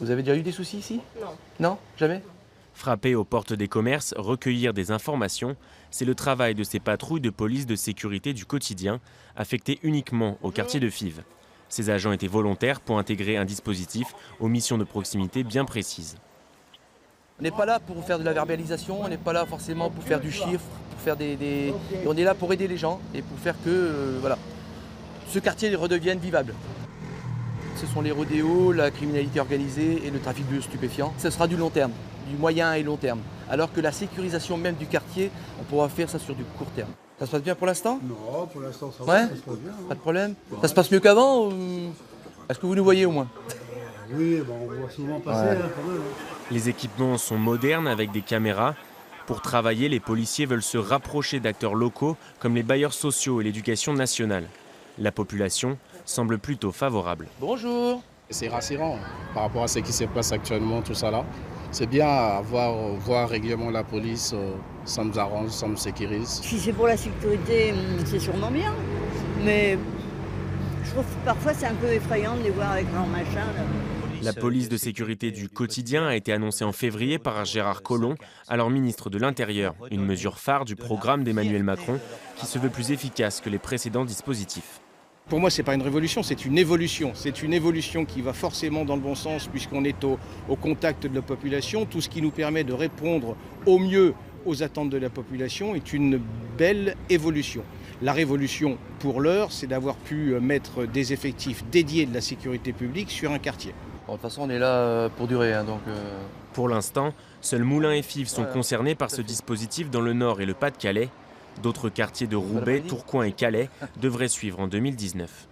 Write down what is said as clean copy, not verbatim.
Vous avez déjà eu des soucis ici? Non. Non? Jamais? Frapper aux portes des commerces, recueillir des informations, c'est le travail de ces patrouilles de police de sécurité du quotidien, affectées uniquement au quartier de Fives. Ces agents étaient volontaires pour intégrer un dispositif aux missions de proximité bien précises. On n'est pas là pour faire de la verbalisation, on n'est pas là forcément pour faire du chiffre, pour faire des... On est là pour aider les gens et pour faire que voilà, ce quartier redevienne vivable. Ce sont les rodéos, la criminalité organisée et le trafic de stupéfiants. Ce sera du long terme, du moyen et long terme. Alors que la sécurisation même du quartier, on pourra faire ça sur du court terme. Ça se passe bien pour l'instant? Non, pour l'instant ça Ouais, va, ça se passe bien. pas de problème. Ça se passe mieux qu'avant ou... Est-ce que vous nous voyez au moins? Oui, bon, on voit souvent passer Ouais. quand même. Les équipements sont modernes avec des caméras. Pour travailler, les policiers veulent se rapprocher d'acteurs locaux comme les bailleurs sociaux et l'éducation nationale. La population semble plutôt favorable. Bonjour. C'est rassurant par rapport à ce qui se passe actuellement, tout ça là. C'est bien à voir régulièrement la police, ça nous arrange, ça nous sécurise. Si c'est pour la sécurité, c'est sûrement bien. Mais je trouve que parfois c'est un peu effrayant de les voir avec leur machin. Là. La police de sécurité du quotidien a été annoncée en février par Gérard Collomb, alors ministre de l'Intérieur, une mesure phare du programme d'Emmanuel Macron qui se veut plus efficace que les précédents dispositifs. Pour moi, ce n'est pas une révolution, c'est une évolution. C'est une évolution qui va forcément dans le bon sens puisqu'on est au contact de la population. Tout ce qui nous permet de répondre au mieux aux attentes de la population est une belle évolution. La révolution, pour l'heure, c'est d'avoir pu mettre des effectifs dédiés de la sécurité publique sur un quartier. Bon, de toute façon, on est là pour durer, hein, donc... Pour l'instant, seuls Moulins et Fives sont concernés par ce dispositif dans le Nord et le Pas-de-Calais. D'autres quartiers de Roubaix, Tourcoing et Calais devraient suivre en 2019.